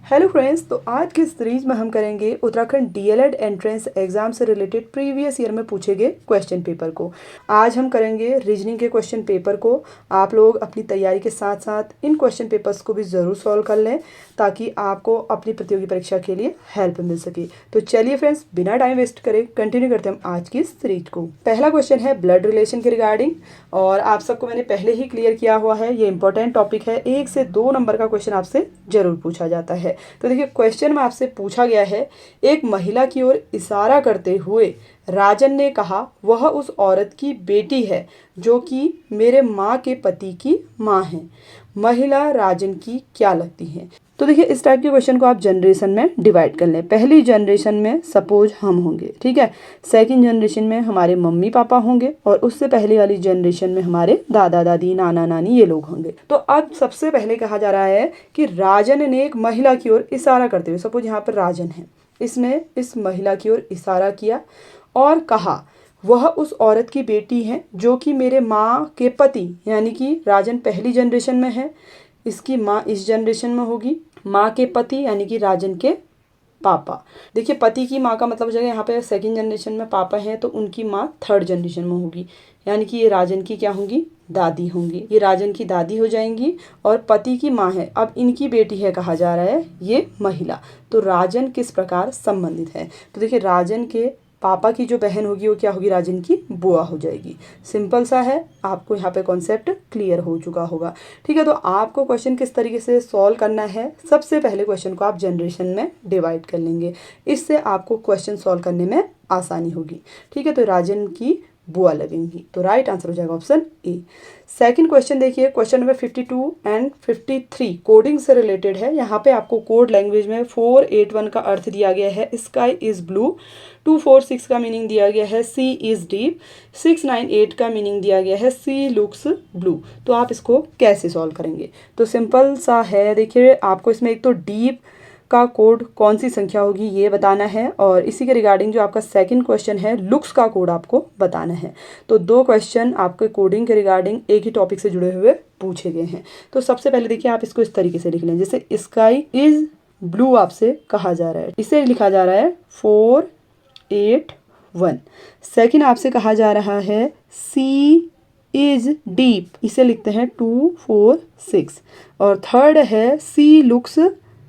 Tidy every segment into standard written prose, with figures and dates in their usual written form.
Hello friends, तो आज की सीरीज में हम करेंगे उत्तराखंड डीएलएड एंट्रेंस एग्जाम से रिलेटेड प्रीवियस ईयर में पूछे गए क्वेश्चन पेपर को। आज हम करेंगे रीजनिंग के क्वेश्चन पेपर को। आप लोग अपनी तैयारी के साथ साथ इन क्वेश्चन पेपर्स को भी ज़रूर सॉल्व कर लें ताकि आपको अपनी प्रतियोगी परीक्षा के लिए हेल्प मिल सके। तो चलिए फ्रेंड्स, बिना टाइम वेस्ट करे कंटिन्यू करते हैं हम आज की सीरीज को। पहला क्वेश्चन है ब्लड रिलेशन के रिगार्डिंग, और आप सबको मैंने पहले ही क्लियर किया हुआ है, ये इंपॉर्टेंट टॉपिक है। 1 से 2 नंबर का क्वेश्चन आपसे जरूर पूछा जाता है। तो देखिए, क्वेश्चन में आपसे पूछा गया है, एक महिला की ओर इशारा करते हुए राजन ने कहा, वह उस औरत की बेटी है जो कि मेरे माँ के पति की माँ है। महिला राजन की क्या लगती है? तो देखिए, इस टाइप के क्वेश्चन को आप जनरेशन में डिवाइड कर लें। पहली जनरेशन में सपोज हम होंगे, ठीक है। सेकंड जनरेशन में हमारे मम्मी पापा होंगे, और उससे पहले वाली जनरेशन में हमारे दादा दादी नाना नानी ये लोग होंगे। तो अब सबसे पहले कहा जा रहा है कि राजन ने एक महिला की ओर इशारा करते हुए, सपोज यहाँ पर राजन है, इसने इस महिला की ओर इशारा किया और कहा, वह उस औरत की बेटी है जो कि मेरे माँ के पति, यानी कि राजन पहली जनरेशन में है, इसकी माँ इस जनरेशन में होगी, माँ के पति यानी कि राजन के पापा। देखिए, पति की माँ का मतलब हो जाएगा, यहाँ पे सेकंड जनरेशन में पापा हैं तो उनकी माँ थर्ड जनरेशन में होगी, यानी कि ये राजन की क्या होंगी? दादी होंगी। ये राजन की दादी हो जाएंगी और पति की माँ है। अब इनकी बेटी है कहा जा रहा है ये महिला। तो राजन किस प्रकार संबंधित है? तो देखिए, राजन के पापा की जो बहन होगी वो क्या होगी? राजन की बुआ हो जाएगी। सिंपल सा है, आपको यहाँ पे कॉन्सेप्ट क्लियर हो चुका होगा। ठीक है, तो आपको क्वेश्चन किस तरीके से सॉल्व करना है, सबसे पहले क्वेश्चन को आप जनरेशन में डिवाइड कर लेंगे। इससे आपको क्वेश्चन सॉल्व करने में आसानी होगी। ठीक है, तो राजन की बुआ लगेंगी, तो राइट आंसर हो जाएगा ऑप्शन ए। सेकंड क्वेश्चन देखिए, क्वेश्चन नंबर 52 एंड 53 कोडिंग से रिलेटेड है। यहाँ पे आपको कोड लैंग्वेज में 481 का अर्थ दिया गया है, स्काई इज ब्लू। 246 का मीनिंग दिया गया है, सी इज डीप। 698 का मीनिंग दिया गया है, सी लुक्स ब्लू। तो आप इसको कैसे सॉल्व करेंगे? तो सिंपल सा है, देखिए आपको इसमें एक तो डीप का कोड कौन सी संख्या होगी ये बताना है, और इसी के रिगार्डिंग जो आपका सेकंड क्वेश्चन है लुक्स का कोड आपको बताना है। तो 2 क्वेश्चन आपके कोडिंग के रिगार्डिंग एक ही टॉपिक से जुड़े हुए पूछे गए हैं। तो सबसे पहले देखिए, आप इसको इस तरीके से लिख लें, जैसे स्काई इज ब्लू आपसे कहा जा रहा है, इसे लिखा जा रहा है 481। सेकेंड आपसे कहा जा रहा है सी इज डीप, इसे लिखते हैं 246। और थर्ड है सी लुक्स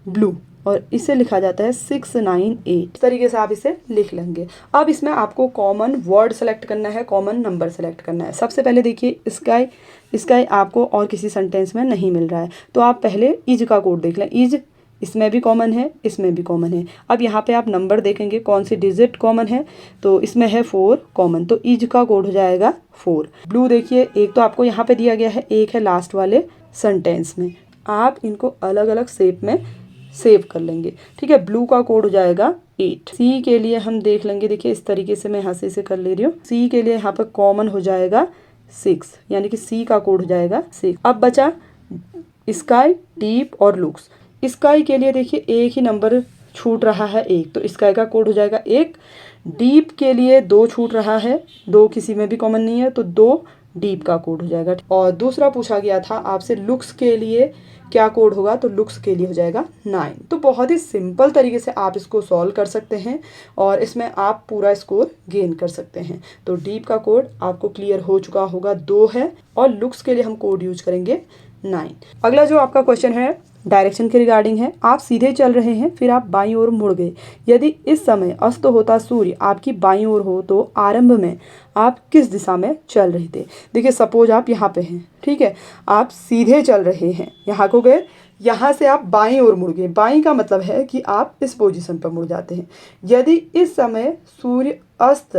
ब्लू, और इसे लिखा जाता है 698। इस तरीके से आप इसे लिख लेंगे। अब इसमें आपको कॉमन वर्ड सेलेक्ट करना है, कॉमन नंबर सेलेक्ट करना है। सबसे पहले देखिए, स्काई आपको और किसी सेंटेंस में नहीं मिल रहा है, तो आप पहले इज का कोड देख लें। इज इसमें भी कॉमन है, इसमें भी कॉमन है। अब यहाँ पे आप नंबर देखेंगे कौन सी डिजिट कॉमन है, तो इसमें है 4 कॉमन, तो इज का कोड हो जाएगा 4। ब्लू देखिए, एक तो आपको यहाँ पे दिया गया है, एक है लास्ट वाले सेंटेंस में। आप इनको अलग अलग शेप में सेव कर लेंगे। ठीक है, ब्लू का कोड हो जाएगा 8। सी के लिए हम देख लेंगे, देखिए इस तरीके से मैं यहाँ से इसे कर ले रही हूँ। सी के लिए यहाँ पर कॉमन हो जाएगा 6, यानी कि सी का कोड हो जाएगा 6। अब बचा स्काई, डीप और लुक्स। स्काई के लिए देखिए एक ही नंबर छूट रहा है, 1, तो स्काई का कोड हो जाएगा 1। डीप के लिए 2 छूट रहा है, 2 किसी में भी कॉमन नहीं है, तो 2 डीप का कोड हो जाएगा। और दूसरा पूछा गया था आपसे लुक्स के लिए क्या कोड होगा, तो लुक्स के लिए हो जाएगा 9। तो बहुत ही सिंपल तरीके से आप इसको सॉल्व कर सकते हैं और इसमें आप पूरा स्कोर गेन कर सकते हैं। तो डीप का कोड आपको क्लियर हो चुका होगा, 2 है, और लुक्स के लिए हम कोड यूज करेंगे 9। अगला जो आपका क्वेश्चन है डायरेक्शन के रिगार्डिंग है। आप सीधे चल रहे हैं, फिर आप बाईं ओर मुड़ गए। यदि इस समय अस्त होता सूर्य आपकी बाईं ओर हो तो आरंभ में आप किस दिशा में चल रहे थे? देखिए, सपोज आप यहाँ पे हैं, ठीक है, आप सीधे चल रहे हैं, यहाँ को गए, यहाँ से आप बाईं ओर मुड़ गए। बाईं का मतलब है कि आप इस पोजीशन पर मुड़ जाते हैं। यदि इस समय सूर्य अस्त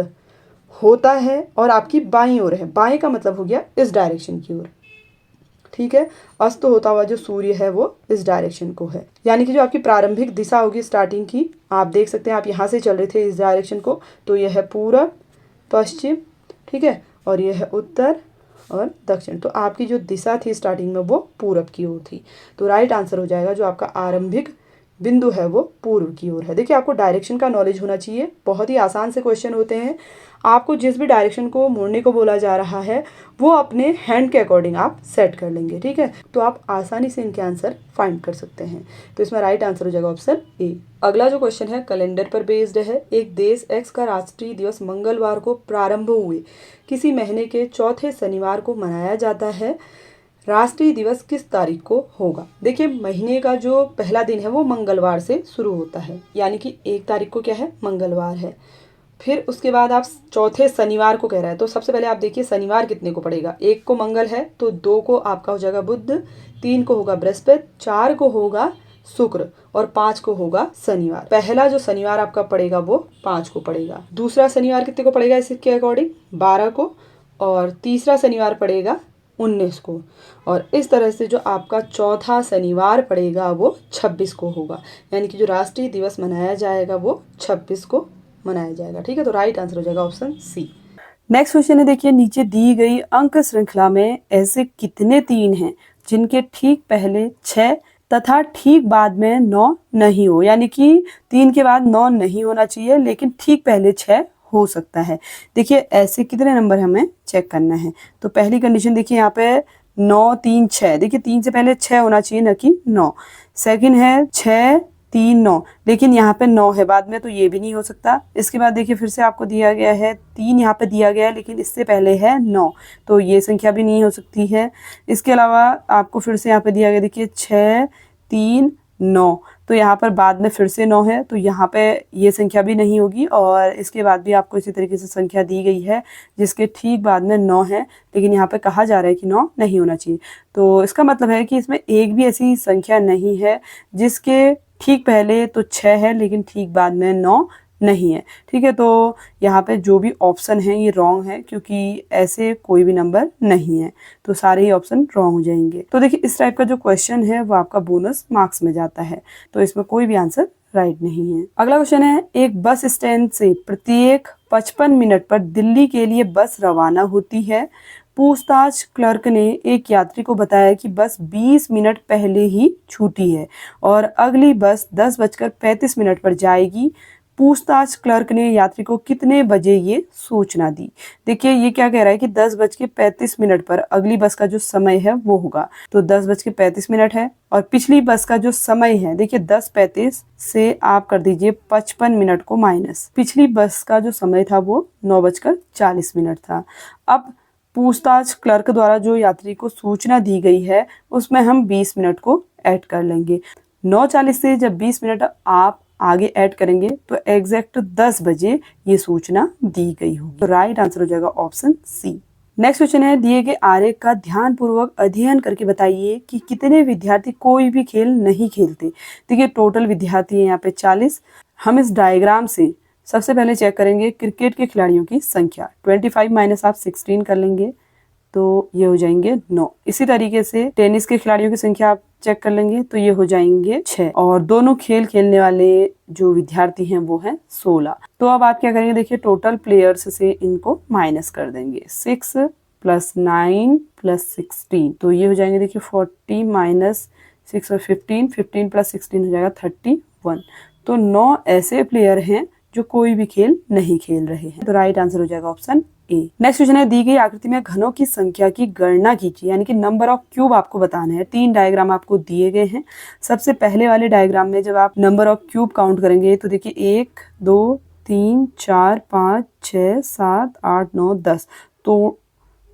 होता है और आपकी बाईं ओर है, बाईं का मतलब हो गया इस डायरेक्शन की ओर। ठीक है, अस्त होता हुआ जो सूर्य है वो इस डायरेक्शन को है, यानी कि जो आपकी प्रारंभिक दिशा होगी स्टार्टिंग की, आप देख सकते हैं आप यहाँ से चल रहे थे इस डायरेक्शन को, तो यह है पूरब, पश्चिम, ठीक है, और यह है उत्तर और दक्षिण। तो आपकी जो दिशा थी स्टार्टिंग में वो पूरब की ओर थी। तो राइट आंसर हो जाएगा जो आपका आरंभिक बिंदु है वो पूर्व की ओर है। देखिए आपको डायरेक्शन का नॉलेज होना चाहिए, बहुत ही आसान से क्वेश्चन होते हैं। आपको जिस भी डायरेक्शन को मोड़ने को बोला जा रहा है वो अपने हैंड के अकॉर्डिंग आप सेट कर लेंगे, ठीक है। तो आप आसानी से इनके आंसर फाइंड कर सकते हैं। तो इसमें राइट आंसर हो जाएगा ऑप्शन ए। अगला जो क्वेश्चन है कैलेंडर पर बेस्ड है। एक देश एक्स का राष्ट्रीय दिवस मंगलवार को प्रारंभ हुए किसी महीने के चौथे शनिवार को मनाया जाता है। राष्ट्रीय दिवस किस तारीख को होगा। देखिए महीने का जो पहला दिन है वो मंगलवार से शुरू होता है, यानी कि 1 तारीख को क्या है, मंगलवार है। फिर उसके बाद आप चौथे शनिवार को कह रहा है, तो सबसे पहले आप देखिए शनिवार कितने को पड़ेगा। 1 को मंगल है तो 2 को आपका हो जाएगा बुध, 3 को होगा बृहस्पति, 4 को होगा शुक्र और 5 को होगा शनिवार। पहला जो शनिवार आपका पड़ेगा वो 5 को पड़ेगा। दूसरा शनिवार कितने को पड़ेगा इसके अकॉर्डिंग, 12 को, और तीसरा शनिवार पड़ेगा 19 को, और इस तरह से जो आपका चौथा शनिवार पड़ेगा वो 26 को होगा। यानी कि जो राष्ट्रीय दिवस मनाया जाएगा वो 26 को मनाया जाएगा, ठीक है। तो राइट आंसर हो जाएगा ऑप्शन सी। नेक्स्ट क्वेश्चन है, देखिए नीचे दी गई अंक श्रृंखला में ऐसे कितने 3 हैं जिनके ठीक पहले 6 तथा ठीक बाद में 9 नहीं हो। यानी कि 3 के बाद 9 नहीं होना चाहिए लेकिन ठीक पहले 6 हो सकता है। देखिए ऐसे कितने नंबर हमें चेक करना है। तो पहली कंडीशन देखिए यहाँ पे 9 3 6, देखिए 3 से पहले 6 होना चाहिए न कि 9। सेकंड है 6 3 9, लेकिन यहाँ पे 9 है बाद में, तो ये भी नहीं हो सकता। इसके बाद देखिए फिर से आपको दिया गया है 3 यहाँ पे दिया गया है लेकिन इससे पहले है 9, तो ये संख्या भी नहीं हो सकती है। इसके अलावा आपको फिर से यहाँ पे दिया गया देखिए 6 3 9, तो यहाँ पर बाद में फिर से 9 है, तो यहाँ पे ये संख्या भी नहीं होगी। और इसके बाद भी आपको इसी तरीके से संख्या दी गई है जिसके ठीक बाद में 9 है, लेकिन यहाँ पे कहा जा रहा है कि 9 नहीं होना चाहिए। तो इसका मतलब है कि इसमें एक भी ऐसी संख्या नहीं है जिसके ठीक पहले तो 6 है लेकिन ठीक बाद में 9 नहीं है, ठीक है। तो यहाँ पे जो भी ऑप्शन है ये रॉन्ग है क्योंकि ऐसे कोई भी नंबर नहीं है, तो सारे ही ऑप्शन रॉन्ग हो जाएंगे। तो देखिए इस टाइप का जो क्वेश्चन है वो आपका बोनस मार्क्स में जाता है, तो इसमें कोई भी आंसर राइट नहीं है। अगला क्वेश्चन है, एक बस स्टैंड से प्रत्येक 55 मिनट पर दिल्ली के लिए बस रवाना होती है। पूछताछ क्लर्क ने एक यात्री को बताया कि बस 20 मिनट पहले ही छूटी है और अगली बस 10:35 पर जाएगी। पूछताछ क्लर्क ने यात्री को कितने बजे ये सूचना दी। देखिए ये क्या कह रहा है कि 10:35 पर अगली बस का जो समय है वो होगा, तो 10:35 है और पिछली बस का जो समय है देखिए 10:35 से आप कर दीजिए 55 मिनट को माइनस, पिछली बस का जो समय था वो 9:40 था। अब पूछताछ क्लर्क द्वारा जो यात्री को सूचना दी गई है उसमें हम 20 मिनट को ऐड कर लेंगे। 9:40 से जब 20 मिनट आप आगे ऐड करेंगे तो एग्जैक्ट 10 बजे ये सूचना दी गई होगी। तो राइट आंसर हो जाएगा ऑप्शन सी। नेक्स्ट क्वेश्चन है, दिए गए आरेख का ध्यान पूर्वक अध्ययन करके बताइए कि कितने विद्यार्थी कोई भी खेल नहीं खेलते। देखिए टोटल विद्यार्थी है यहाँ पे 40। हम इस डायग्राम से सबसे पहले चेक करेंगे क्रिकेट के खिलाड़ियों की संख्या। 25 माइनस आप 16 कर लेंगे तो ये हो जाएंगे 9। इसी तरीके से टेनिस के खिलाड़ियों की संख्या आप चेक कर लेंगे तो ये हो जाएंगे 6, और दोनों खेल खेलने वाले जो विद्यार्थी हैं वो हैं 16। तो अब आप क्या करेंगे, देखिए टोटल प्लेयर्स से इनको माइनस कर देंगे। 6 + 9 + 16, तो ये हो जाएंगे देखिए 40 माइनस 6 और 15 + 16 हो जाएगा 31। तो 9 ऐसे प्लेयर हैं जो कोई भी खेल नहीं खेल रहे हैं, तो राइट आंसर हो जाएगा ऑप्शन ए। नेक्स्ट क्वेश्चन है, दी गई आकृति में घनों की संख्या की गणना कीजिए, यानी कि नंबर ऑफ क्यूब आपको बताना है। 3 डायग्राम आपको दिए गए हैं। सबसे पहले वाले डायग्राम में जब आप नंबर ऑफ क्यूब काउंट करेंगे तो देखिए 1 2 3 4 5 6 7 8 9 10, तो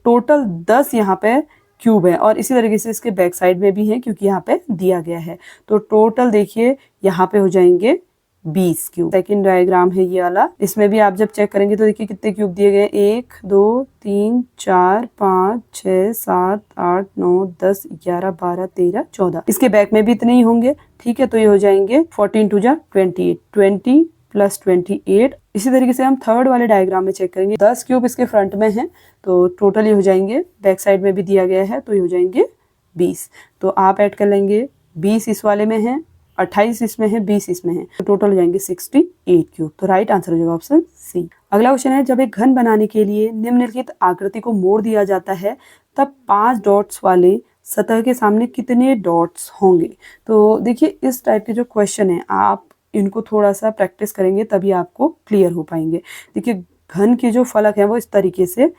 टोटल 10 यहाँ पे क्यूब है। और इसी तरीके से इसके बैक साइड में भी है क्योंकि यहाँ पे दिया गया है। तो टोटल देखिए यहाँ पे हो जाएंगे 20 क्यूब। सेकेंड डायग्राम है ये वाला, इसमें भी आप जब चेक करेंगे तो देखिए कितने क्यूब दिए गए, 1 2 3 4 5 6 7 8 9 10 11 12 13 14। इसके बैक में भी इतने ही होंगे, ठीक है। तो ये हो जाएंगे 14 2 जा 28, 20 + 28। इसी तरीके से हम थर्ड वाले डायग्राम में चेक करेंगे, 10 क्यूब इसके फ्रंट में है तो टोटल ये हो जाएंगे, बैक साइड में भी दिया गया है तो ये हो जाएंगे 20। तो आप ऐड कर लेंगे 20 इस वाले में है, 28 इसमें है, 20 इसमें है, तो टोटल हो जाएंगे 68 क्यूब। तो राइट आंसर हो जाएगा ऑप्शन सी। अगला क्वेश्चन है, जब एक घन बनाने के लिए निम्नलिखित आकृति को मोड़ दिया जाता है तब 5 डॉट्स वाले सतह के सामने कितने डॉट्स होंगे। तो देखिए इस टाइप के जो क्वेश्चन है आप इनको थोड़ा सा प्रैक्टिस करेंगे तभी आपको क्लियर हो पाएंगे। देखिए घन के जो फलक है वो इस तरीके से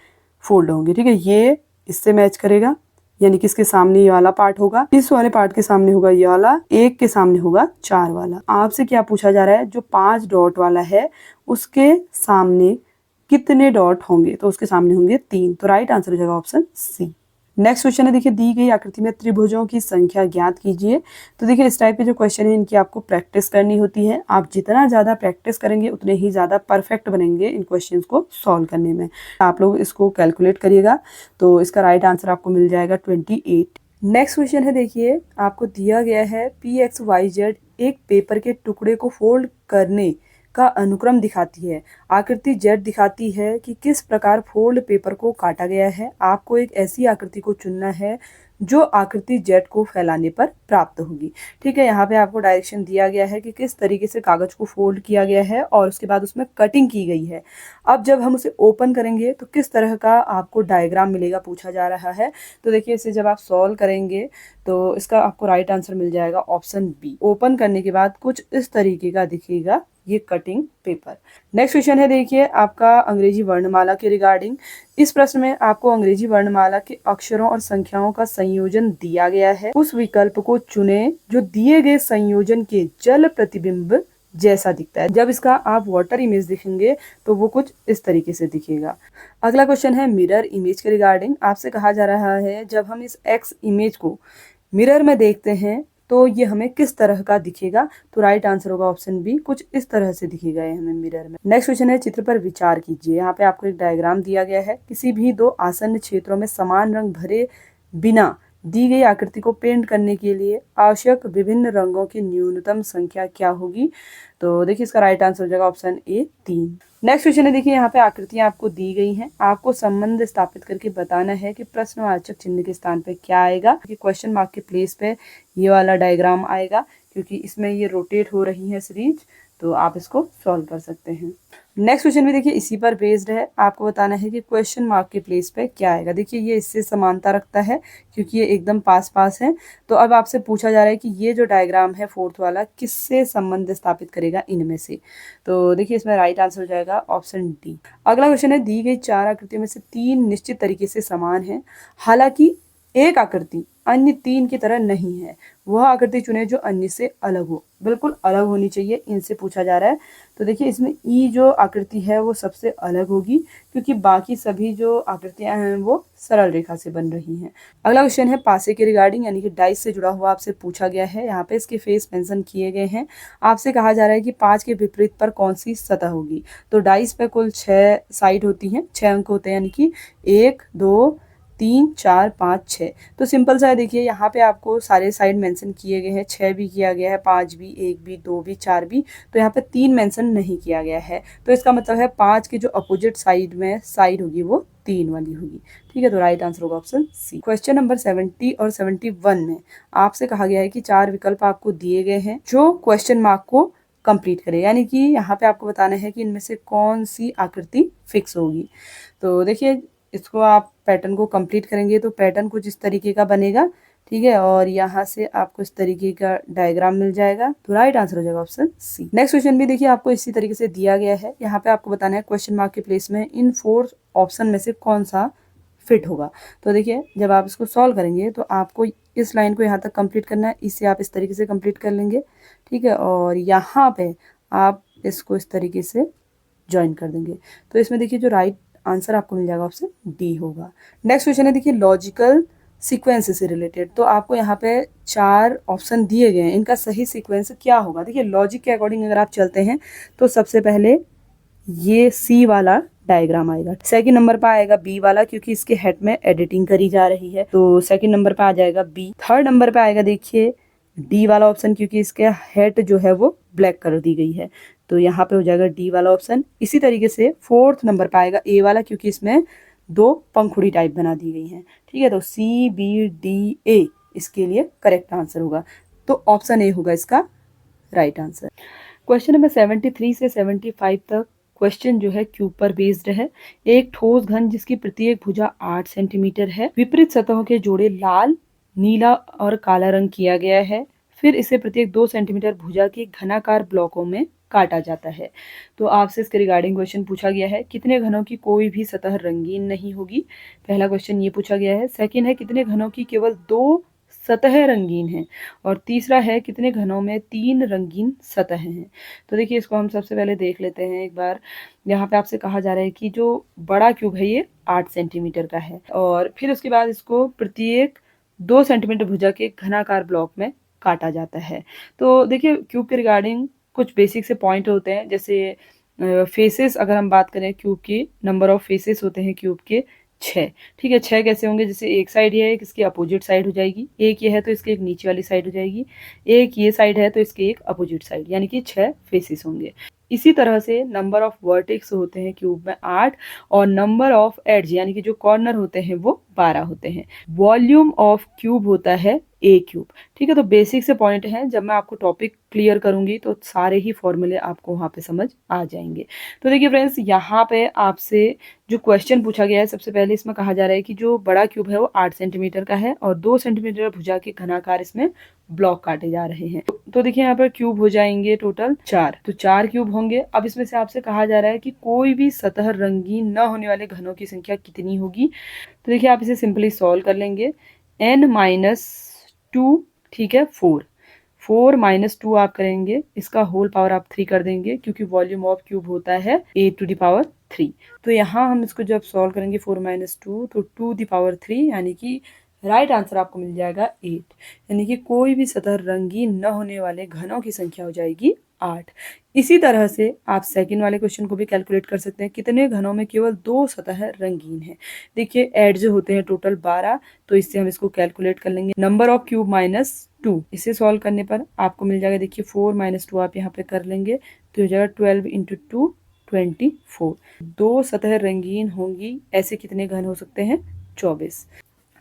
फोल्ड होंगे, ठीक है, ये इससे मैच करेगा, यानी कि इसके सामने ये वाला पार्ट होगा, इस वाले पार्ट के सामने होगा ये वाला, एक के सामने होगा 4 वाला। आपसे क्या पूछा जा रहा है, जो 5 डॉट वाला है उसके सामने कितने डॉट होंगे, तो उसके सामने होंगे 3। तो राइट आंसर हो जाएगा ऑप्शन सी। नेक्स्ट क्वेश्चन है, देखिए दी गई आकृति में त्रिभुजों की संख्या ज्ञात कीजिए। तो देखिए इस टाइप के जो क्वेश्चन है इनकी आपको प्रैक्टिस करनी होती है। आप जितना ज़्यादा प्रैक्टिस करेंगे उतने ही ज़्यादा परफेक्ट बनेंगे इन क्वेश्चंस को सॉल्व करने में। आप लोग इसको कैलकुलेट करिएगा तो इसका राइट आंसर आपको मिल जाएगा 28। नेक्स्ट क्वेश्चन है, देखिए आपको दिया गया है PXYZ एक पेपर के टुकड़े को फोल्ड करने का अनुक्रम दिखाती है। आकृति जेड दिखाती है कि किस प्रकार फोल्ड पेपर को काटा गया है। आपको एक ऐसी आकृति को चुनना है जो आकृति जेड को फैलाने पर प्राप्त होगी। ठीक है, यहाँ पे आपको डायरेक्शन दिया गया है कि किस तरीके से कागज को फोल्ड किया गया है और उसके बाद उसमें कटिंग की गई है। अब जब हम उसे ओपन करेंगे तो किस तरह का आपको डायग्राम मिलेगा पूछा जा रहा है। तो देखिए इसे जब आप सॉल्व करेंगे तो इसका आपको राइट आंसर मिल जाएगा ऑप्शन बी। ओपन करने के बाद कुछ इस तरीके का दिखेगा ये कटिंग पेपर। नेक्स्ट क्वेश्चन है, देखिए आपका अंग्रेजी वर्णमाला के रिगार्डिंग। इस प्रश्न में आपको अंग्रेजी वर्णमाला के अक्षरों और संख्याओं का संयोजन दिया गया है। उस विकल्प को चुनें जो दिए गए संयोजन के जल प्रतिबिंब जैसा दिखता है। जब इसका आप वाटर इमेज दिखेंगे तो वो कुछ इस तरीके से दिखेगा। अगला क्वेश्चन है मिरर इमेज के रिगार्डिंग। आपसे कहा जा रहा है जब हम इस एक्स इमेज को मिरर में देखते हैं तो ये हमें किस तरह का दिखेगा। तो राइट आंसर होगा ऑप्शन बी, कुछ इस तरह से दिखेगा ये हमें मिरर में। नेक्स्ट क्वेश्चन है चित्र पर विचार कीजिए। यहाँ पे आपको एक डायग्राम दिया गया है। किसी भी दो आसन्न क्षेत्रों में समान रंग भरे बिना दी गई आकृति को पेंट करने के लिए आवश्यक विभिन्न रंगों की न्यूनतम संख्या क्या होगी। तो देखिए इसका राइट आंसर हो जाएगा ऑप्शन ए 3। नेक्स्ट क्वेश्चन है, देखिए यहाँ पे आकृतियां आपको दी गई हैं। आपको संबंध स्थापित करके बताना है कि प्रश्नवाचक चिन्ह के स्थान पे क्या आएगा। क्वेश्चन मार्क के प्लेस पे ये वाला डायग्राम आएगा क्योंकि इसमें ये रोटेट हो रही है सीरीज, तो आप इसको सॉल्व कर सकते हैं। नेक्स्ट क्वेश्चन भी देखिए इसी पर बेस्ड है। आपको बताना है कि क्वेश्चन मार्क के प्लेस पे क्या आएगा। देखिए ये इससे समानता रखता है क्योंकि ये एकदम पास पास है। तो अब आपसे पूछा जा रहा है कि ये जो डायग्राम है फोर्थ वाला किससे संबंध स्थापित करेगा इनमें से। तो देखिए इसमें राइट आंसर हो जाएगा ऑप्शन डी। अगला क्वेश्चन है, दी गई 4 आकृतियों में से 3 निश्चित तरीके से समान है, हालांकि एक आकृति अन्य 3 की तरह नहीं है। वह आकृति चुने जो अन्य से अलग हो, बिल्कुल अलग होनी चाहिए, इनसे पूछा जा रहा है। तो देखिए इसमें ई जो आकृति है वो सबसे अलग होगी क्योंकि बाकी सभी जो आकृतियां हैं वो सरल रेखा से बन रही हैं। अगला क्वेश्चन है पासे के रिगार्डिंग, यानी कि डाइस से जुड़ा हुआ आपसे पूछा गया है। यहाँ पे इसके फेस मेंशन किए गए हैं। आपसे कहा जा रहा है कि 5 के विपरीत पर कौन सी सतह होगी। तो डाइस पे कुल 6 साइड होती हैं, 6 अंक होते हैं, यानी कि 1 2 3 4 5 6। तो सिंपल सा है, देखिए यहाँ पे आपको सारे साइड मेंशन किए गए हैं। 6 भी किया गया है, 5 भी, 1 भी, 2 भी, 4 भी। तो यहाँ पे 3 मेंशन नहीं किया गया है। तो इसका मतलब है 5 के जो अपोजिट साइड में साइड होगी वो 3 वाली होगी। ठीक है, तो राइट आंसर होगा ऑप्शन सी। क्वेश्चन नंबर 70 और 71 में आपसे कहा गया है कि 4 विकल्प आपको दिए गए हैं जो क्वेश्चन मार्क को कंप्लीट करे, यानी कि यहाँ पे आपको बताना है कि इनमें से कौन सी आकृति फिक्स होगी। तो देखिए इसको आप पैटर्न को कंप्लीट करेंगे तो पैटर्न कुछ इस तरीके का बनेगा। ठीक है, और यहाँ से आपको इस तरीके का डायग्राम मिल जाएगा। तो राइट आंसर हो जाएगा ऑप्शन सी। नेक्स्ट क्वेश्चन भी देखिए आपको इसी तरीके से दिया गया है। यहाँ पे आपको बताना है क्वेश्चन मार्क के प्लेस में इन 4 ऑप्शन में से कौन सा फिट होगा। तो देखिए जब आप इसको सॉल्व करेंगे तो आपको इस लाइन को यहाँ तक कंप्लीट करना है, इसे आप इस तरीके से कंप्लीट कर लेंगे। ठीक है, और यहाँ पे आप इसको इस तरीके से ज्वाइन कर देंगे। तो इसमें देखिए जो राइट आंसर आपको मिल जाएगा ऑप्शन डी होगा। नेक्स्ट क्वेश्चन है, देखिए लॉजिकल सीक्वेंस से रिलेटेड। तो आपको यहाँ पे 4 ऑप्शन दिए गए हैं, इनका सही सीक्वेंस क्या होगा। देखिए लॉजिक के अकॉर्डिंग अगर आप चलते हैं तो सबसे पहले ये सी वाला डायग्राम आएगा। सेकंड नंबर पर आएगा बी वाला क्योंकि इसके हेड में एडिटिंग करी जा रही है, तो सेकंड नंबर पर आ जाएगा बी। थर्ड नंबर पर आएगा देखिए डी वाला ऑप्शन क्योंकि इसके हेड जो है वो ब्लैक कर दी गई है, तो यहाँ पे हो जाएगा डी वाला ऑप्शन। इसी तरीके से फोर्थ नंबर पर आएगा ए वाला क्योंकि इसमें 2 पंखुड़ी टाइप बना दी गई हैं। ठीक है, तो सी बी डी ए इसके लिए करेक्ट आंसर होगा। तो ऑप्शन ए होगा इसका राइट आंसर। क्वेश्चन नंबर 73 से 75 तक क्वेश्चन जो है क्यूब पर बेस्ड है। एक ठोस घन जिसकी प्रत्येक भुजा 8 सेंटीमीटर है, विपरीत सतहों के जोड़े लाल नीला और काला रंग किया गया है। फिर इसे प्रत्येक 2 सेंटीमीटर भुजा के घनाकार ब्लॉकों में काटा जाता है। तो आपसे इसके रिगार्डिंग क्वेश्चन पूछा गया है, कितने घनों की कोई भी सतह रंगीन नहीं होगी। पहला क्वेश्चन ये पूछा गया है। सेकंड है, कितने घनों की केवल 2 सतह रंगीन हैं। और तीसरा है, कितने घनों में 3 रंगीन सतह हैं। तो देखिए, इसको हम सबसे पहले देख लेते हैं एक बार। यहाँ पे आपसे कहा जा रहा है कि जो बड़ा क्यूब है ये 8 सेंटीमीटर का है, और फिर उसके बाद इसको प्रत्येक 2 सेंटीमीटर भुजा के घनाकार ब्लॉक में काटा जाता है। तो देखिए, क्यूब के रिगार्डिंग कुछ बेसिक से पॉइंट होते हैं, जैसे फेसेस अगर हम बात करें क्यूब की, नंबर ऑफ फेसेस होते हैं क्यूब के 6। ठीक है, 6 कैसे होंगे, जैसे एक साइड ये है, एक इसकी अपोजिट साइड हो जाएगी, एक ये है तो इसकी एक नीचे वाली साइड हो जाएगी, एक ये साइड है तो इसकी एक अपोजिट साइड, यानी कि 6 फेसेस होंगे। इसी तरह से नंबर ऑफ वर्टेक्स होते हैं क्यूब में 8, और नंबर ऑफ एड्ज यानी कि जो कॉर्नर होते हैं वो 12 होते हैं। वॉल्यूम ऑफ क्यूब होता है ए क्यूब। ठीक है, तो बेसिक से पॉइंट हैं, जब मैं आपको टॉपिक क्लियर करूंगी तो सारे ही फॉर्मूले आपको वहां पे समझ आ जाएंगे। तो देखिए फ्रेंड्स, यहाँ पे आपसे जो क्वेश्चन पूछा गया है, सबसे पहले इसमें कहा जा रहा है कि जो बड़ा क्यूब है वो 8 सेंटीमीटर का है और 2 सेंटीमीटर भुजा के घनाकार इसमें ब्लॉक काटे जा रहे हैं। तो देखिए, यहाँ पर क्यूब हो जाएंगे टोटल 4, तो 4 क्यूब होंगे। अब इसमें से आपसे कहा जा रहा है कि कोई भी सतह रंगीन न होने वाले घनों की संख्या कितनी होगी। तो देखिए, आप इसे सिंपली सॉल्व कर लेंगे। n-2, ठीक है, 4 माइनस 2 आप करेंगे, इसका होल पावर आप 3 कर देंगे, क्योंकि वॉल्यूम ऑफ क्यूब होता है a⁻3। तो यहाँ हम इसको जब सॉल्व करेंगे 4 माइनस 2, तो 2⁻3, यानी कि राइट आंसर आपको मिल जाएगा 8। यानी कि कोई भी सतह रंगीन न होने वाले घनों की संख्या हो जाएगी 8। इसी तरह से आप सेकंड वाले क्वेश्चन को भी कैलकुलेट कर सकते हैं, कितने घनों में केवल 2 सतह रंगीन है। देखिए, एड्ज होते हैं टोटल 12, तो इससे हम इसको कैलकुलेट कर लेंगे। नंबर ऑफ क्यूब माइनस 2, इसे सॉल्व करने पर आपको मिल जाएगा, देखिए 4 माइनस 2 आप यहाँ पे कर लेंगे तो हो जाएगा 12 इंटू 2 24। 2 सतह रंगीन होंगी, ऐसे कितने घन हो सकते हैं, 24।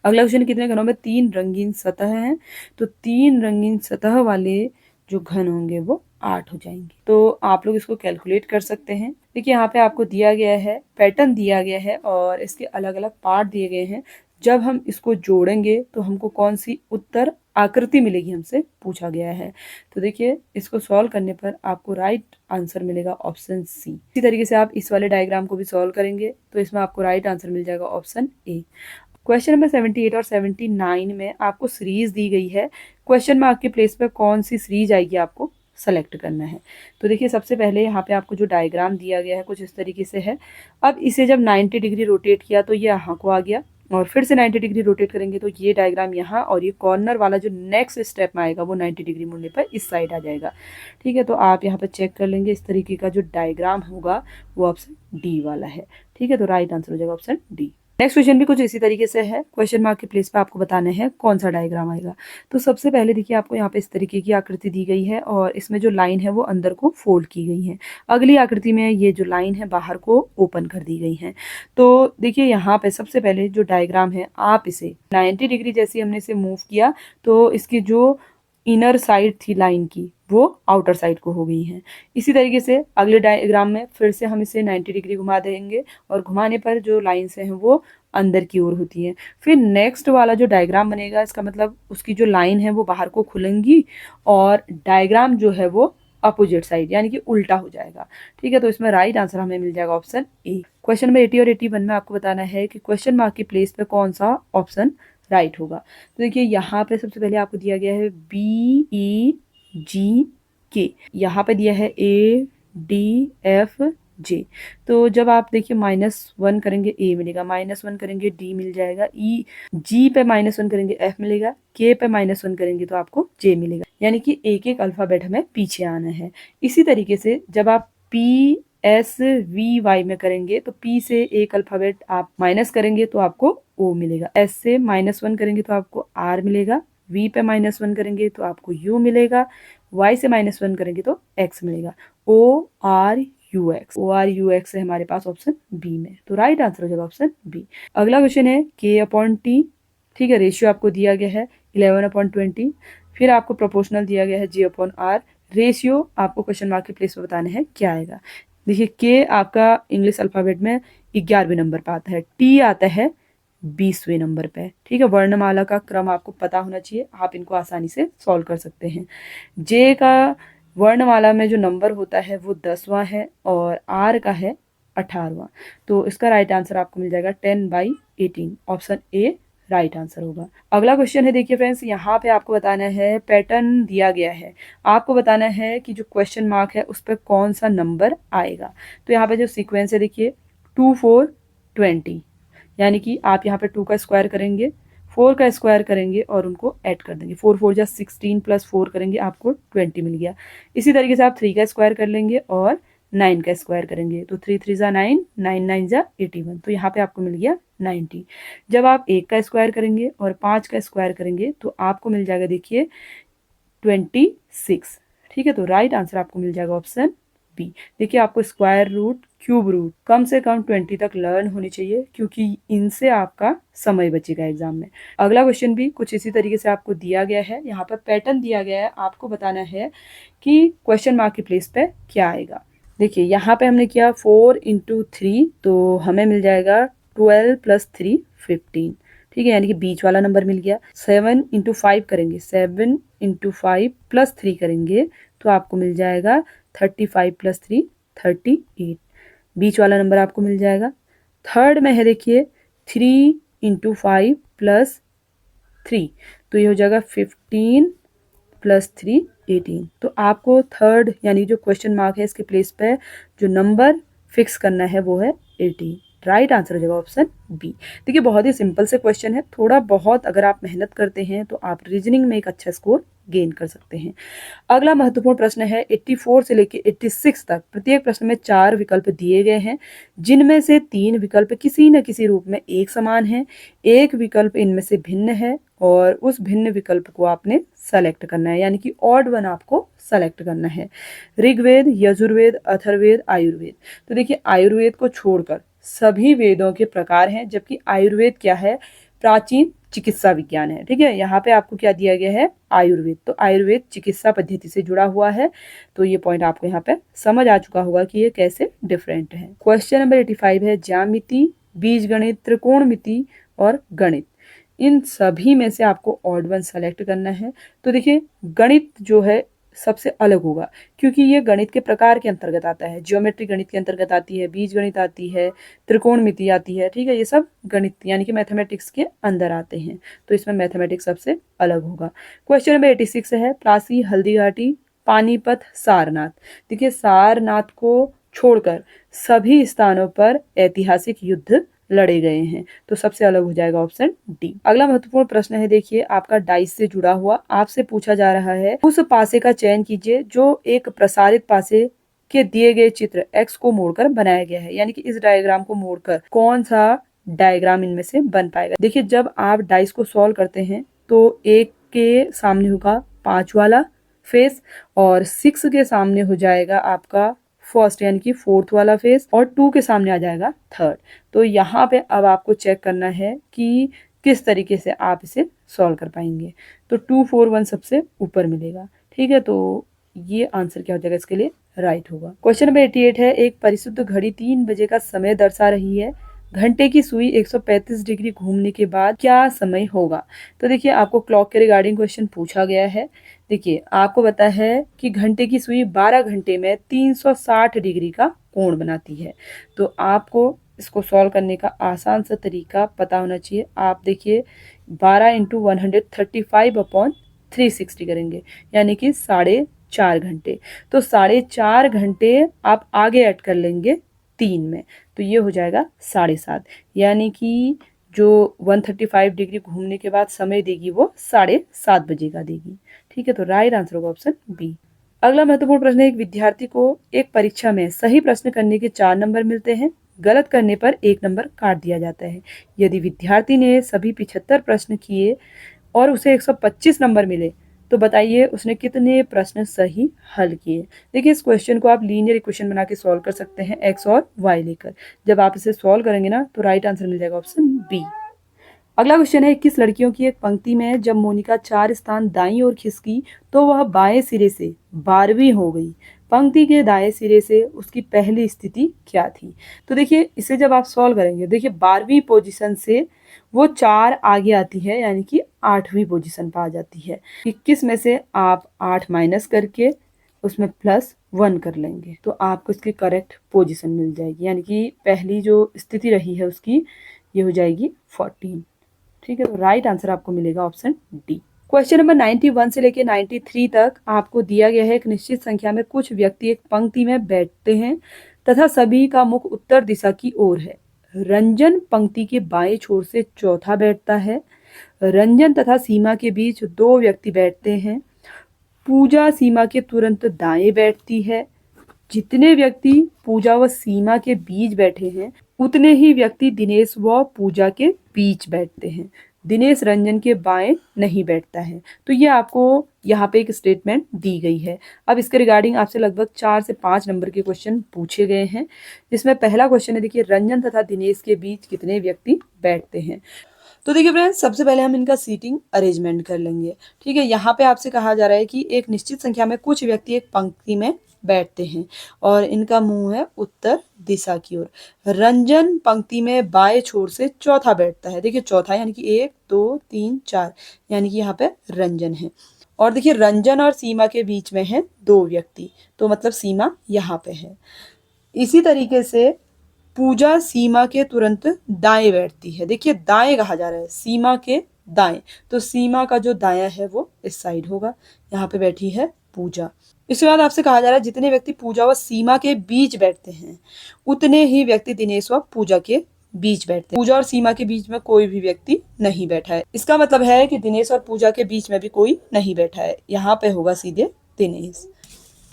अगला क्वेश्चन, कितने घनों में 3 रंगीन सतह हैं। तो 3 रंगीन सतह वाले जो घन होंगे वो 8 हो जाएंगे। तो आप लोग इसको कैलकुलेट कर सकते हैं। देखिए, यहाँ पे आपको दिया गया है, पैटर्न दिया गया है और इसके अलग अलग पार्ट दिए गए हैं। जब हम इसको जोड़ेंगे तो हमको कौन सी उत्तर आकृति मिलेगी, हमसे पूछा गया है। तो देखिए, इसको सॉल्व करने पर आपको राइट आंसर मिलेगा ऑप्शन सी। इसी तरीके से आप इस वाले डायग्राम को भी सॉल्व करेंगे तो इसमें आपको राइट आंसर मिल जाएगा ऑप्शन ए। क्वेश्चन नंबर 78 और 79 में आपको सीरीज दी गई है। क्वेश्चन मार्क के प्लेस पर कौन सी सीरीज आएगी आपको सेलेक्ट करना है। तो देखिए, सबसे पहले यहाँ पे आपको जो डायग्राम दिया गया है कुछ इस तरीके से है। अब इसे जब 90 डिग्री रोटेट किया तो ये यहाँ को आ गया, और फिर से 90 डिग्री रोटेट करेंगे तो ये डायग्राम यहाँ, और ये कॉर्नर वाला जो नेक्स्ट स्टेप में आएगा वो 90 डिग्री मुड़ने पर इस साइड आ जाएगा। ठीक है, तो आप यहाँ पर चेक कर लेंगे, इस तरीके का जो डायग्राम होगा वो ऑप्शन डी वाला है। ठीक है, तो राइट आंसर हो जाएगा ऑप्शन डी। नेक्स्ट क्वेश्चन भी कुछ इसी तरीके से है। क्वेश्चन मार्क के प्लेस पे आपको बताना है कौन सा डायग्राम आएगा। तो सबसे पहले देखिए, आपको यहाँ पे इस तरीके की आकृति दी गई है और इसमें जो लाइन है वो अंदर को फोल्ड की गई है। अगली आकृति में ये जो लाइन है बाहर को ओपन कर दी गई है। तो देखिए, यहाँ पे सबसे पहले जो डायग्राम है, आप इसे 90 डिग्री जैसे हमने इसे मूव किया तो इसकी जो इनर साइड थी लाइन की वो आउटर साइड को हो गई है। इसी तरीके से अगले डायग्राम में फिर से हम इसे 90 डिग्री घुमा देंगे और घुमाने पर जो लाइन्स हैं वो अंदर की ओर होती है। फिर नेक्स्ट वाला जो डायग्राम बनेगा, इसका मतलब उसकी जो लाइन है वो बाहर को खुलेंगी और डायग्राम जो है वो अपोजिट साइड यानी कि उल्टा हो जाएगा। ठीक है, तो इसमें राइट आंसर हमें मिल जाएगा ऑप्शन ए। क्वेश्चन नंबर 80 और 81 में आपको बताना है कि क्वेश्चन मार्क के प्लेस पे कौन सा ऑप्शन राइट होगा। तो देखिए, यहाँ पे सबसे पहले आपको दिया गया है BEGK, यहाँ पे दिया है ADFJ। तो जब आप देखिए -1 करेंगे A मिलेगा, -1 करेंगे D मिल जाएगा, G पे -1 करेंगे F मिलेगा, K पे -1 करेंगे तो आपको J मिलेगा। यानी कि एक एक अल्फाबेट हमें पीछे आना है। इसी तरीके से जब आप PSVY में करेंगे तो P से एक अल्फाबेट आप माइनस करेंगे तो आपको O मिलेगा, S से -1 करेंगे तो आपको R मिलेगा, V पे -1 करेंगे तो आपको U मिलेगा, Y से -1 करेंगे तो X मिलेगा। ORUX है हमारे पास ऑप्शन बी में, तो राइट आंसर हो जाएगा ऑप्शन बी। अगला क्वेश्चन है K/T। ठीक है, रेशियो आपको दिया गया है 11/20, फिर आपको प्रोपोर्शनल दिया गया है G/R। रेशियो आपको क्वेश्चन मार्क के प्लेस पर बताना है क्या आएगा। देखिए, K आपका इंग्लिश अल्फाबेट में 11वें नंबर पर आता है, T आता है 20वें नंबर पे। ठीक है, वर्णमाला का क्रम आपको पता होना चाहिए, आप इनको आसानी से सॉल्व कर सकते हैं। जे का वर्णमाला में जो नंबर होता है वो 10वां है और आर का है 18वां। तो इसका राइट आंसर आपको मिल जाएगा 10/18। ऑप्शन ए राइट आंसर होगा। अगला क्वेश्चन है, देखिए फ्रेंड्स, यहाँ पे आपको बताना है, पैटर्न दिया गया है, आपको बताना है कि जो क्वेश्चन मार्क है उस पर कौन सा नंबर आएगा। तो यहाँ पे जो सीक्वेंस है देखिए 2 4 20, यानी कि आप यहाँ पे 2 का स्क्वायर करेंगे, 4 का स्क्वायर करेंगे और उनको ऐड कर देंगे। 4 4 जा 16 प्लस 4 करेंगे, आपको 20 मिल गया। इसी तरीके से आप 3 का स्क्वायर कर लेंगे और 9 का स्क्वायर करेंगे, तो 3 3 जा 9, 9 9 जा 81, तो यहाँ पे आपको मिल गया 90। जब आप 1 का स्क्वायर करेंगे और 5 का स्क्वायर करेंगे तो आपको मिल जाएगा देखिए 26। ठीक है, तो राइट आंसर आपको मिल जाएगा ऑप्शन बी। देखिए आपको स्क्वायर रूट, क्यूब रूट कम से कम 20 तक लर्न होनी चाहिए, क्योंकि इनसे आपका समय बचेगा एग्जाम में। अगला क्वेश्चन भी कुछ इसी तरीके से आपको दिया गया है, यहाँ पर पैटर्न दिया गया है, आपको बताना है कि क्वेश्चन मार्क की प्लेस पे क्या आएगा। देखिए यहाँ पे हमने किया 4 × 3, तो हमें मिल जाएगा 12 + 3 15। ठीक है, यानी कि बीच वाला नंबर मिल गया। 7 × 5 करेंगे, 7 × 5 + 3 करेंगे तो आपको मिल जाएगा 35 + 3 38, बीच वाला नंबर आपको मिल जाएगा। थर्ड में है देखिए 3 × 5 + 3, तो ये हो जाएगा 15 + 3 18। तो आपको थर्ड यानी जो क्वेश्चन मार्क है इसके प्लेस पे जो नंबर फिक्स करना है वो है 18। राइट आंसर हो जाएगा ऑप्शन बी। देखिए बहुत ही सिंपल से क्वेश्चन है, थोड़ा बहुत अगर आप मेहनत करते हैं तो आप रीजनिंग में एक अच्छा स्कोर गेन कर सकते हैं। अगला महत्वपूर्ण प्रश्न है 84 से लेकर 86 तक प्रत्येक प्रश्न में 4 विकल्प दिए गए हैं, जिनमें से 3 विकल्प किसी न किसी रूप में एक समान है, एक विकल्प इनमें से भिन्न है और उस भिन्न विकल्प को आपने सेलेक्ट करना है, यानी कि ऑड वन आपको सेलेक्ट करना है। ऋग्वेद, यजुर्वेद, अथर्ववेद, आयुर्वेद। तो देखिए आयुर्वेद को छोड़कर सभी वेदों के प्रकार हैं, जबकि आयुर्वेद क्या है, प्राचीन चिकित्सा विज्ञान है। ठीक है, यहाँ पे आपको क्या दिया गया है, आयुर्वेद, तो आयुर्वेद चिकित्सा पद्धति से जुड़ा हुआ है। तो ये पॉइंट आपको यहाँ पे समझ आ चुका होगा कि ये कैसे डिफरेंट है। क्वेश्चन नंबर 85 है, ज्यामिति, बीजगणित, त्रिकोणमिति और गणित, इन सभी में से आपको ऑड वन सेलेक्ट करना है। तो देखिए गणित जो है सबसे अलग होगा, क्योंकि ये गणित के प्रकार के अंतर्गत आता है। ज्योमेट्री गणित के अंतर्गत आती है, बीज गणित आती है, त्रिकोणमिति आती है। ठीक है, ये सब गणित यानी कि मैथमेटिक्स के अंदर आते हैं, तो इसमें मैथमेटिक्स सबसे अलग होगा। क्वेश्चन नंबर 86 है, प्लासी, हल्दीघाटी, पानीपत, सारनाथ। देखिए सारनाथ को छोड़कर सभी स्थानों पर ऐतिहासिक युद्ध लड़े गए हैं, तो सबसे अलग हो जाएगा ऑप्शन डी। अगला महत्वपूर्ण प्रश्न है, देखिए आपका डाइस से जुड़ा हुआ, आपसे पूछा जा रहा है उस पासे का चयन कीजिए जो एक प्रसारित पासे के दिए गए चित्र x को मोड़कर बनाया गया है, यानी कि इस डायग्राम को मोड़कर कौन सा डायग्राम इनमें से बन पाएगा। देखिए जब आप डाइस को सॉल्व करते हैं तो 1 के सामने होगा 5 वाला फेस और 6 के सामने हो जाएगा आपका फर्स्ट यानी कि 4th वाला फेस और 2 के सामने आ जाएगा 3rd। तो यहाँ पे अब आपको चेक करना है कि किस तरीके से आप इसे सॉल्व कर पाएंगे। तो 2 4 1 सबसे ऊपर मिलेगा। ठीक है, तो ये आंसर क्या हो जाएगा इसके लिए, राइट होगा। क्वेश्चन नंबर 88 है, एक परिशुद्ध घड़ी 3 बजे का समय दर्शा रही है, घंटे की सुई 135 डिग्री घूमने के बाद क्या समय होगा। तो देखिए आपको क्लॉक के रिगार्डिंग क्वेश्चन पूछा गया है। देखिए आपको पता है कि घंटे की सुई 12 घंटे में 360 डिग्री का कोण बनाती है, तो आपको इसको सॉल्व करने का आसान सा तरीका पता होना चाहिए। आप देखिए 12 × 135/360 करेंगे, यानी कि 4.5 घंटे। तो 4.5 घंटे आप आगे ऐड कर लेंगे 3 में, तो ये हो जाएगा 7.5, यानी कि जो 135 डिग्री घूमने के बाद समय देगी वो 7:30 बजे का देगी। ठीक है, तो राइट आंसर होगा ऑप्शन बी। अगला महत्वपूर्ण प्रश्न है, एक विद्यार्थी को एक परीक्षा में सही प्रश्न करने के 4 नंबर मिलते हैं, गलत करने पर 1 नंबर काट दिया जाता है। यदि विद्यार्थी ने सभी 75 प्रश्न किए और उसे 125 नंबर मिले तो बताइए उसने कितने प्रश्न सही हल किए। देखिए इस क्वेश्चन को आप लीनियर इक्वेशन बना के सॉल्व कर सकते हैं, एक्स और वाई लेकर। जब आप इसे सॉल्व करेंगे ना तो राइट आंसर मिल जाएगा ऑप्शन बी। अगला क्वेश्चन है, 21 लड़कियों की एक पंक्ति में जब मोनिका 4 स्थान दाईं ओर खिसकी तो वह बाएं सिरे से 12वीं हो गई। पंक्ति के दाएं सिरे से उसकी पहली स्थिति क्या थी। तो देखिए इसे जब आप सॉल्व करेंगे, देखिए 12वीं पोजीशन से वो 4 आगे आती है, यानी कि 8वीं पोजीशन पर आ जाती है। 21 में से आप 8 माइनस करके उसमें +1 कर लेंगे तो आपको इसकी करेक्ट पोजीशन मिल जाएगी, यानी कि पहली जो स्थिति रही है उसकी ये हो जाएगी 14। ठीक है, तो राइट आंसर आपको मिलेगा ऑप्शन डी। क्वेश्चन नंबर 91 से लेके 93 तक आपको दिया गया है एक निश्चित संख्या में कुछ व्यक्ति एक पंक्ति में बैठते हैं तथा सभी का मुख उत्तर दिशा की ओर है। रंजन पंक्ति के बाएं छोर से चौथा बैठता है। रंजन तथा सीमा के बीच 2 व्यक्ति बैठते हैं। पूजा सीमा के तुरंत दाएं बैठती है। जितने व्यक्ति पूजा व सीमा के बीच बैठे हैं उतने ही व्यक्ति दिनेश व पूजा के बीच बैठते हैं। दिनेश रंजन के बाएं नहीं बैठता है। तो ये आपको यहाँ पे एक स्टेटमेंट दी गई है। अब इसके रिगार्डिंग आपसे लगभग 4 से 5 नंबर के क्वेश्चन पूछे गए हैं, जिसमें पहला क्वेश्चन है, देखिए, रंजन तथा दिनेश के बीच कितने व्यक्ति बैठते हैं। तो देखिए फ्रेंड्स, सबसे पहले हम इनका सीटिंग अरेंजमेंट कर लेंगे। ठीक है, यहाँ पे आपसे कहा जा रहा है कि एक निश्चित संख्या में कुछ व्यक्ति एक पंक्ति में बैठते हैं और इनका मुंह है उत्तर दिशा की ओर। रंजन पंक्ति में बाएं छोर से चौथा बैठता है। देखिए चौथा यानी कि 1 2 3 4, यानी कि यहाँ पे रंजन है। और देखिए रंजन और सीमा के बीच में है 2 व्यक्ति, तो मतलब सीमा यहाँ पे है। इसी तरीके से पूजा सीमा के तुरंत दाएं बैठती है। देखिए दाएं कहा जा रहा है, सीमा के दाएं, तो सीमा का जो दायां है वो इस साइड होगा। यहाँ पे बैठी है पूजा। इसके बाद आपसे कहा जा रहा है जितने व्यक्ति पूजा व सीमा के बीच बैठते हैं उतने ही व्यक्ति दिनेश व पूजा के बीच बैठते हैं। पूजा और सीमा के बीच में कोई भी व्यक्ति नहीं बैठा है। इसका मतलब है कि दिनेश और पूजा के बीच में भी कोई नहीं बैठा है। यहाँ पे होगा सीधे दिनेश।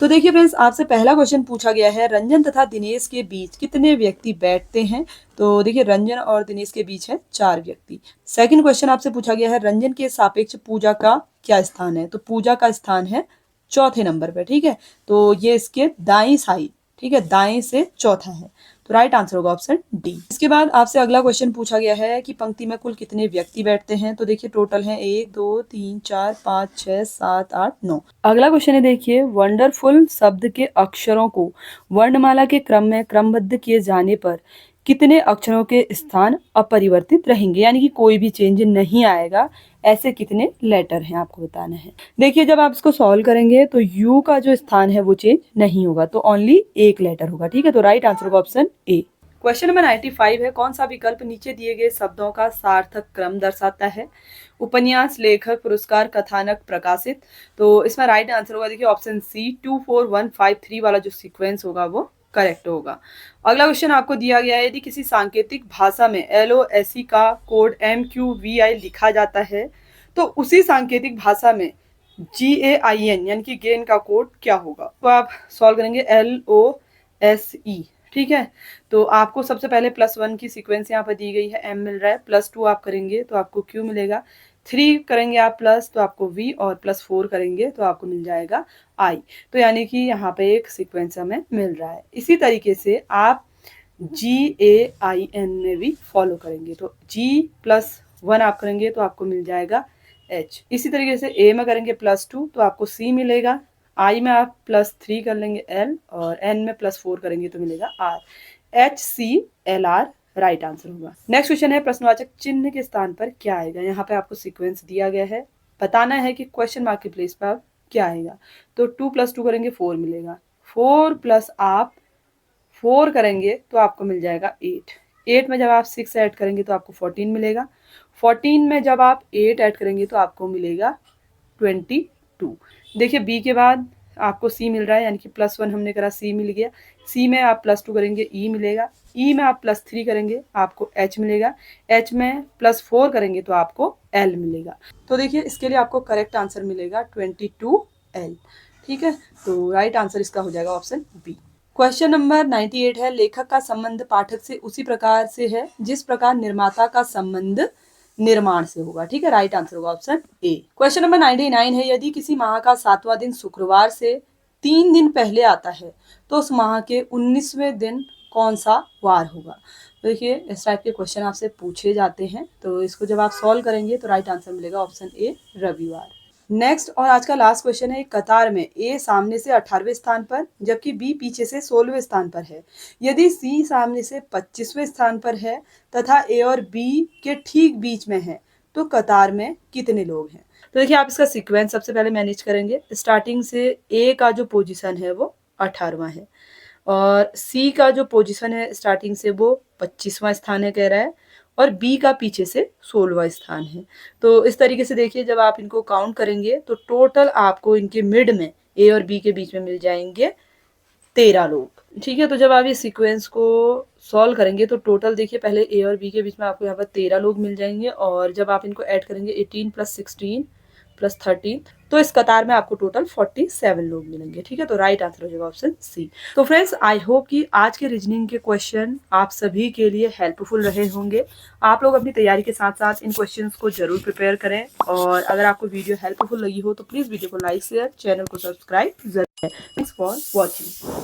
तो देखिए फ्रेंड्स, आपसे पहला क्वेश्चन पूछा गया है, रंजन तथा दिनेश के बीच कितने व्यक्ति बैठते हैं। तो देखिए रंजन और दिनेश के बीच है 4 व्यक्ति। सेकंड क्वेश्चन आपसे पूछा गया है, रंजन के सापेक्ष पूजा का क्या स्थान है। तो पूजा का स्थान है चौथे नंबर पे। ठीक है, तो ये इसके दाएं साइड, ठीक है, दाएं से चौथा है। तो राइट आंसर होगा ऑप्शन डी। इसके बाद आपसे अगला क्वेश्चन पूछा गया है कि पंक्ति में कुल कितने व्यक्ति बैठते हैं। तो देखिए टोटल है 1 2 3 4 5 6 7 8 9। अगला क्वेश्चन है, देखिए, वंडरफुल शब्द के अक्षरों को वर्णमाला के क्रम में क्रमबद्ध किए जाने पर कितने अक्षरों के स्थान अपरिवर्तित रहेंगे, यानी कि कोई भी चेंज नहीं आएगा। ऐसे कितने लेटर हैं आपको बताना है। देखिए जब आप इसको सॉल्व करेंगे तो यू का जो स्थान है वो चेंज नहीं होगा, तो ओनली एक लेटर होगा। ठीक है, तो राइट आंसर होगा ऑप्शन ए। क्वेश्चन नंबर 95 है, कौन सा विकल्प नीचे दिए गए शब्दों का सार्थक क्रम दर्शाता है। उपन्यास, लेखक, पुरस्कार, कथानक, प्रकाशित। तो इसमें राइट आंसर होगा, देखिए ऑप्शन सी, 2 4 1 5 3 वाला जो सीक्वेंस होगा वो करेक्ट होगा। अगला क्वेश्चन आपको दिया गया है, यदि किसी सांकेतिक भाषा में LOSE का कोड MQVI लिखा जाता है तो उसी सांकेतिक भाषा में GAIN यानी कि गेन का कोड क्या होगा। तो आप सॉल्व करेंगे LOSE। ठीक है, तो आपको सबसे पहले +1 की सीक्वेंस यहाँ पर दी गई है, M मिल रहा है। +2 आप करेंगे तो आपको Q मिलेगा। 3 करेंगे आप प्लस तो आपको V, और +4 करेंगे तो आपको मिल जाएगा I। तो यानी कि यहाँ पे एक सीक्वेंस हमें मिल रहा है। इसी तरीके से आप GAIN में भी फॉलो करेंगे, तो G+1 आप करेंगे तो आपको मिल जाएगा H। इसी तरीके से A में करेंगे +2 तो आपको C मिलेगा। I में आप +3 कर लेंगे L, और N में +4 करेंगे तो मिलेगा R। HCLR राइट आंसर होगा। नेक्स्ट क्वेश्चन है, प्रश्नवाचक चिन्ह के स्थान पर क्या आएगा। यहाँ पे आपको सीक्वेंस दिया गया है, बताना है कि क्वेश्चन मार्क के प्लेस पर क्या आएगा। तो 2 + 2 करेंगे 4 मिलेगा। 4 प्लस आप 4 करेंगे तो आपको मिल जाएगा 8। 8 में जब आप 6 ऐड करेंगे तो आपको 14 मिलेगा। 14 में जब आप 8 ऐड करेंगे तो आपको मिलेगा 22। देखिए बी के बाद आपको सी मिल रहा है, यानी कि +1 हमने करा, सी मिल गया। सी में आप +2 करेंगे, ई मिलेगा। ई में आप +3 करेंगे, आपको एच मिलेगा। एच में +4 करेंगे तो आपको एल मिलेगा। तो देखिए इसके लिए आपको करेक्ट आंसर मिलेगा 22L। ठीक है, तो राइट आंसर इसका हो जाएगा ऑप्शन बी। क्वेश्चन नंबर 98 है, लेखक का संबंध पाठक से उसी प्रकार से है जिस प्रकार निर्माता का संबंध निर्माण से होगा। ठीक है, राइट आंसर होगा ऑप्शन ए। क्वेश्चन नंबर 99 है, यदि किसी माह का 7वां दिन शुक्रवार से 3 दिन पहले आता है तो उस माह के 19वें दिन कौन सा वार होगा। तो देखिए इस टाइप के क्वेश्चन आपसे पूछे जाते हैं, तो इसको जब आप सॉल्व करेंगे तो राइट आंसर मिलेगा ऑप्शन ए, रविवार। नेक्स्ट और आज का लास्ट क्वेश्चन है, कतार में ए सामने से 18वें स्थान पर जबकि बी पीछे से 16वें स्थान पर है। यदि सी सामने से 25वें स्थान पर है तथा ए और बी के ठीक बीच में है तो कतार में कितने लोग हैं। तो देखिए आप इसका सीक्वेंस सबसे पहले मैनेज करेंगे। स्टार्टिंग से ए का जो पोजीशन है वो 18वां है और सी का जो पोजीशन है स्टार्टिंग से वो 25वां स्थान है कह रहा है और बी का पीछे से 16वां स्थान है। तो इस तरीके से देखिए जब आप इनको काउंट करेंगे तो टोटल आपको इनके मिड में ए और बी के बीच में मिल जाएंगे 13 लोग। ठीक है, तो जब आप ये सीक्वेंस को सॉल्व करेंगे तो टोटल देखिए पहले ए और बी के बीच में आपको यहाँ पर 13 लोग मिल जाएंगे और जब आप इनको ऐड करेंगे 18 + 16 + 13 तो इस कतार में आपको टोटल 47 लोग मिलेंगे। ठीक है, तो राइट आंसर हो जाएगा ऑप्शन सी। तो फ्रेंड्स आई होप कि आज के रीजनिंग के क्वेश्चन आप सभी के लिए हेल्पफुल रहे होंगे। आप लोग अपनी तैयारी के साथ साथ इन क्वेश्चंस को जरूर प्रिपेयर करें और अगर आपको वीडियो हेल्पफुल लगी हो तो प्लीज वीडियो को लाइक शेयर, चैनल को सब्सक्राइब जरूर। Thanks for watching.